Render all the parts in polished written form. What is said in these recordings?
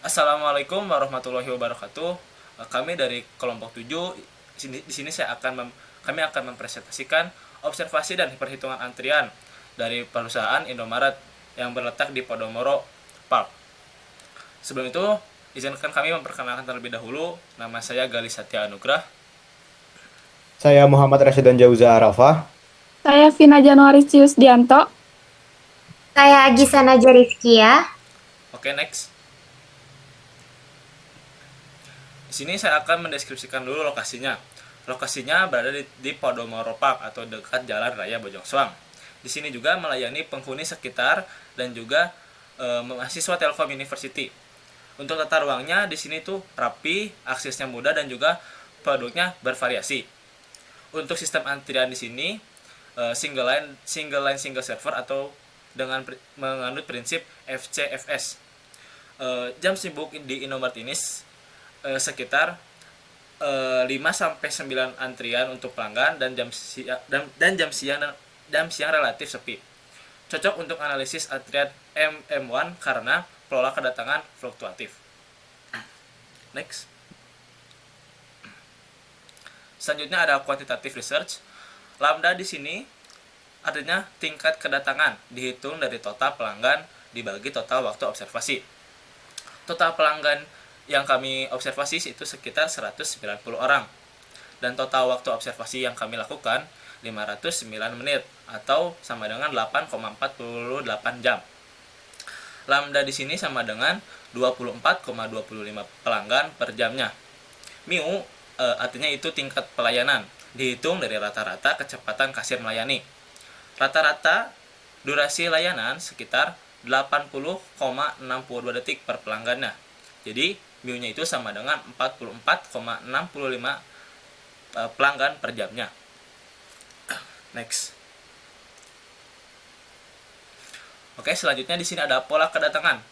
Assalamualaikum warahmatullahi wabarakatuh. Kami dari kelompok 7 di sini kami akan mempresentasikan observasi dan perhitungan antrian dari perusahaan Indomaret yang berletak di Podomoro Park. Sebelum itu, izinkan kami memperkenalkan terlebih dahulu. Nama saya Gali Satya Anugrah. Saya Muhammad Rashidan Jauza Arafah. Saya Vina Januari Ciusdianto. Saya Agisa Naja Rizkia. Oke, next. Di sini saya akan mendeskripsikan dulu lokasinya. Lokasinya berada di Podomoro Park atau dekat Jalan Raya Bojongsoang. Di sini juga melayani penghuni sekitar dan juga mahasiswa Telkom University. Untuk tata ruangnya di sini tuh rapi, aksesnya mudah dan juga produknya bervariasi. Untuk sistem antrian di sini single line server atau dengan menganut prinsip FCFS. Jam sibuk di Indomaret ini sekitar 5 sampai 9 antrian untuk pelanggan dan jam siang relatif sepi. Cocok untuk analisis antrian MM1 karena pola kedatangan fluktuatif. Next. Selanjutnya ada quantitative research. Lambda di sini artinya tingkat kedatangan dihitung dari total pelanggan dibagi total waktu observasi. Total pelanggan yang kami observasi itu sekitar 190 orang. Dan total waktu observasi yang kami lakukan 509 menit atau sama dengan 8,48 jam. Lambda di sini sama dengan 24,25 pelanggan per jamnya. Mu artinya itu tingkat pelayanan, dihitung dari rata-rata kecepatan kasir melayani. Rata-rata durasi layanan sekitar 80,62 detik per pelanggannya. Jadi mu-nya itu sama dengan 44,65 pelanggan per jamnya. Next. Oke, selanjutnya di sini ada pola kedatangan.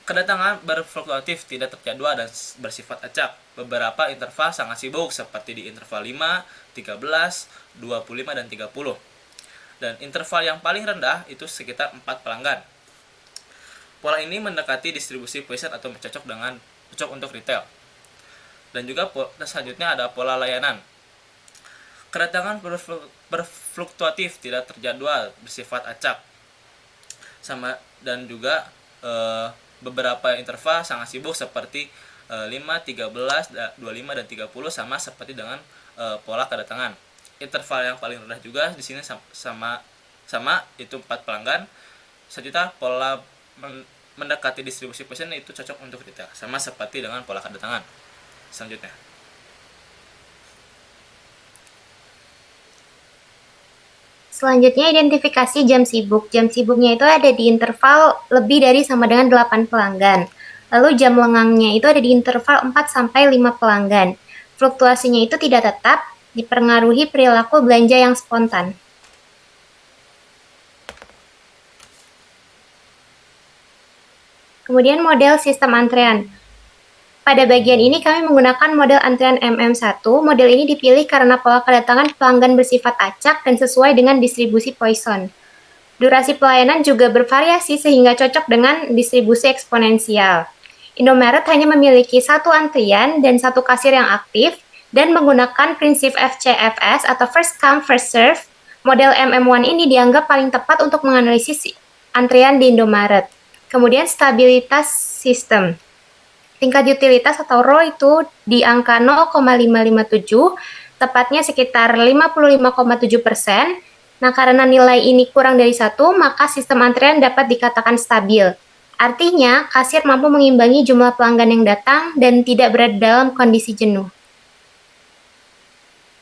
Kedatangan berfluktuatif, tidak terjadwal dan bersifat acak. Beberapa interval sangat sibuk seperti di interval 5, 13, 25 dan 30. Dan interval yang paling rendah itu sekitar 4 pelanggan. Pola ini mendekati distribusi Poisson atau cocok untuk retail. Dan juga selanjutnya ada pola layanan. Kedatangan berfluktuatif, tidak terjadwal, bersifat acak. Dan juga beberapa interval sangat sibuk seperti 5, 13, 25 dan 30 sama seperti dengan pola kedatangan. Interval yang paling rendah juga di sini sama itu 4 pelanggan. Selanjutnya pola mendekati distribusi Poisson itu cocok untuk retail, sama seperti dengan pola kedatangan. Selanjutnya. Selanjutnya identifikasi jam sibuk. Jam sibuknya itu ada di interval lebih dari sama dengan 8 pelanggan. Lalu jam lengangnya itu ada di interval 4 sampai 5 pelanggan. Fluktuasinya itu tidak tetap, dipengaruhi perilaku belanja yang spontan. Kemudian model sistem antrean. Pada bagian ini kami menggunakan model antrian MM1. Model ini dipilih karena pola kedatangan pelanggan bersifat acak dan sesuai dengan distribusi Poisson. Durasi pelayanan juga bervariasi sehingga cocok dengan distribusi eksponensial. Indomaret hanya memiliki satu antrian dan satu kasir yang aktif dan menggunakan prinsip FCFS atau first come first serve. Model MM1 ini dianggap paling tepat untuk menganalisis antrian di Indomaret. Kemudian stabilitas sistem. Tingkat utilitas atau ROW itu di angka 0,557, tepatnya sekitar 55,7%. Nah, karena nilai ini kurang dari 1, maka sistem antrian dapat dikatakan stabil. Artinya, kasir mampu mengimbangi jumlah pelanggan yang datang dan tidak berada dalam kondisi jenuh.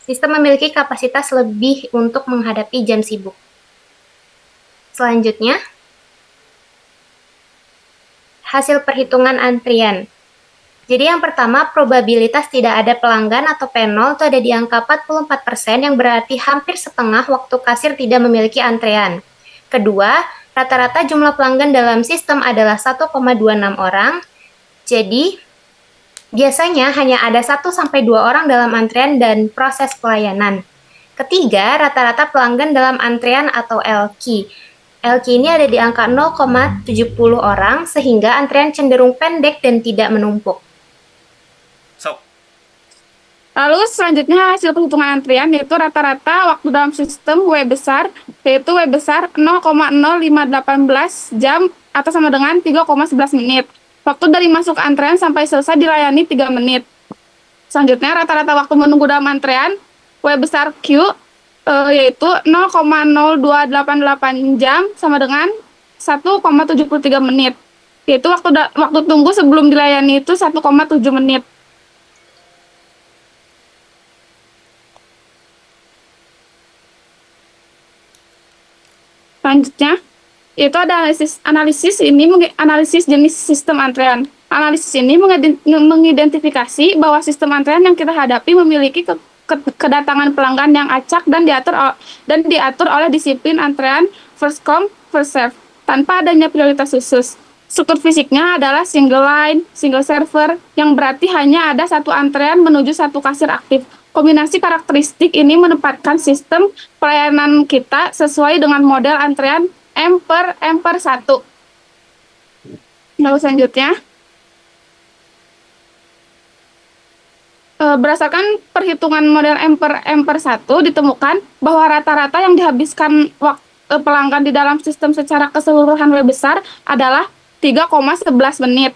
Sistem memiliki kapasitas lebih untuk menghadapi jam sibuk. Selanjutnya, hasil perhitungan antrian. Jadi yang pertama, probabilitas tidak ada pelanggan atau P0 itu ada di angka 44% yang berarti hampir setengah waktu kasir tidak memiliki antrean. Kedua, rata-rata jumlah pelanggan dalam sistem adalah 1,26 orang. Jadi, biasanya hanya ada 1-2 orang dalam antrean dan proses pelayanan. Ketiga, rata-rata pelanggan dalam antrean atau LQ. LQ ini ada di angka 0,70 orang sehingga antrian cenderung pendek dan tidak menumpuk. Sok. Lalu selanjutnya hasil perhitungan antrian yaitu rata-rata waktu dalam sistem W besar yaitu W besar 0,0518 jam atau sama dengan 3,11 menit. Waktu dari masuk antrian sampai selesai dilayani 3 menit. Selanjutnya rata-rata waktu menunggu dalam antrian W besar Q yaitu 0,0288 jam sama dengan 1,73 menit. Yaitu waktu tunggu sebelum dilayani itu 1,7 menit. Selanjutnya, yaitu ada analisis jenis sistem antrean. Analisis ini mengidentifikasi bahwa sistem antrean yang kita hadapi memiliki kedatangan pelanggan yang acak dan diatur oleh disiplin antrean first come first serve tanpa adanya prioritas khusus. Struktur fisiknya adalah single line, single server, yang berarti hanya ada satu antrean menuju satu kasir aktif. Kombinasi karakteristik ini menempatkan sistem pelayanan kita sesuai dengan model antrean M per 1. Lalu selanjutnya, berdasarkan perhitungan model M per 1 ditemukan bahwa rata-rata yang dihabiskan pelanggan di dalam sistem secara keseluruhan W besar adalah 3,11 menit.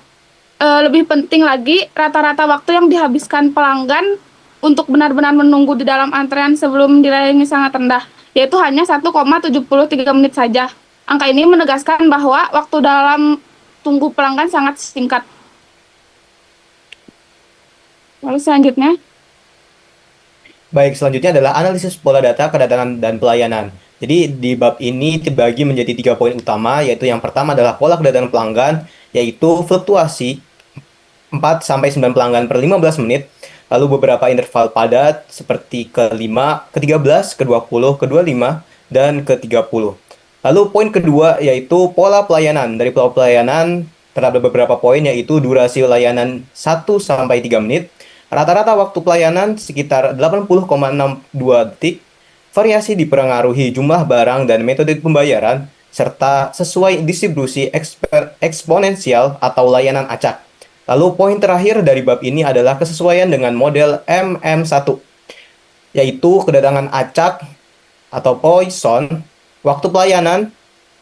Lebih penting lagi, rata-rata waktu yang dihabiskan pelanggan untuk benar-benar menunggu di dalam antrean sebelum dilayani sangat rendah, yaitu hanya 1,73 menit saja. Angka ini menegaskan bahwa waktu dalam tunggu pelanggan sangat singkat. Lalu selanjutnya, Baik, selanjutnya adalah analisis pola data kedatangan dan pelayanan. Jadi di bab ini dibagi menjadi 3 poin utama, yaitu yang pertama adalah pola kedatangan pelanggan, yaitu fluktuasi 4-9 pelanggan per 15 menit, lalu beberapa interval padat seperti ke-5, ke-13, ke-20, ke-25, dan ke-30. Lalu poin kedua yaitu pola pelayanan. Dari pola pelayanan terdapat beberapa poin, yaitu durasi layanan 1-3 menit, rata-rata waktu pelayanan sekitar 80,62 detik, variasi dipengaruhi jumlah barang dan metode pembayaran, serta sesuai distribusi eksponensial atau layanan acak. Lalu poin terakhir dari bab ini adalah kesesuaian dengan model MM1, yaitu kedatangan acak atau Poisson, waktu pelayanan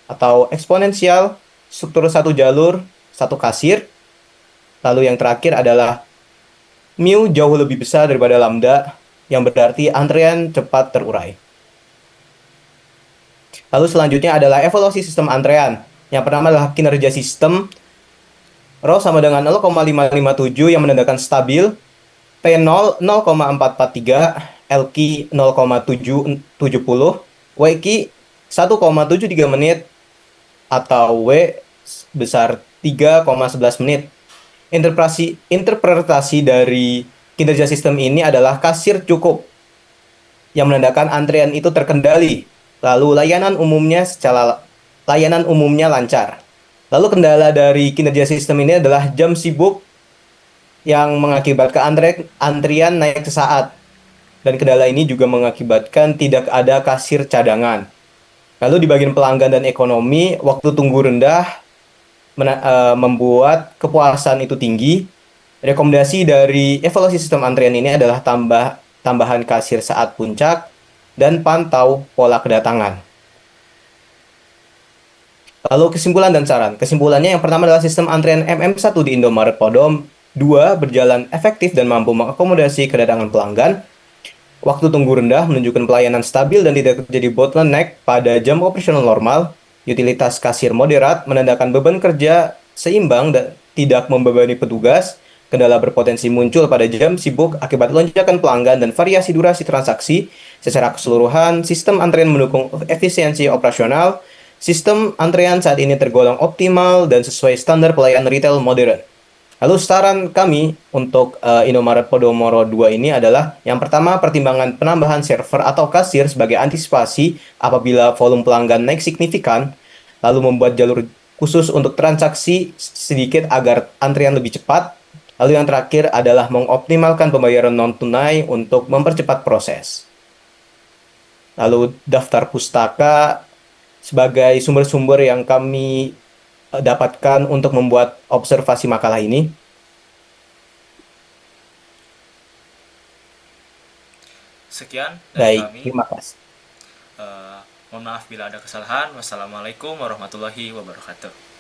atau eksponensial, struktur satu jalur, satu kasir. Lalu yang terakhir adalah mu jauh lebih besar daripada lambda, yang berarti antrean cepat terurai. Lalu selanjutnya adalah evaluasi sistem antrean. Yang pertama adalah kinerja sistem. Rho sama dengan 0,557 yang menandakan stabil, P0 0,443, LQ 0,770, WQ 1,73 menit, atau W besar 3,11 menit. Interpretasi dari kinerja sistem ini adalah kasir cukup, yang menandakan antrean itu terkendali. Lalu layanan umumnya lancar. Lalu kendala dari kinerja sistem ini adalah jam sibuk yang mengakibatkan antrian naik sesaat. Dan kendala ini juga mengakibatkan tidak ada kasir cadangan. Lalu di bagian pelanggan dan ekonomi, waktu tunggu rendah membuat kepuasan itu tinggi. Rekomendasi dari evaluasi sistem antrian ini adalah tambahan kasir saat puncak dan pantau pola kedatangan. Lalu kesimpulan dan saran. Kesimpulannya yang pertama adalah sistem antrian MM1 di Indomaret Podom 2 berjalan efektif dan mampu mengakomodasi kedatangan pelanggan. Waktu tunggu rendah menunjukkan pelayanan stabil dan tidak terjadi bottleneck pada jam operasional normal. Utilitas kasir moderat menandakan beban kerja seimbang dan tidak membebani petugas. Kendala berpotensi muncul pada jam sibuk akibat lonjakan pelanggan dan variasi durasi transaksi. Secara keseluruhan, sistem antrian mendukung efisiensi operasional. Sistem antrean saat ini tergolong optimal dan sesuai standar pelayanan retail modern. Lalu saran kami untuk Indomaret Podomoro 2 ini adalah yang pertama, pertimbangan penambahan server atau kasir sebagai antisipasi apabila volume pelanggan naik signifikan, lalu membuat jalur khusus untuk transaksi sedikit agar antrian lebih cepat. Lalu yang terakhir adalah mengoptimalkan pembayaran non-tunai untuk mempercepat proses. Lalu daftar pustaka sebagai sumber-sumber yang kami dapatkan untuk membuat observasi makalah ini. Sekian dari Baik, kami. terima kasih. Mohon maaf bila ada kesalahan. Wassalamualaikum warahmatullahi wabarakatuh.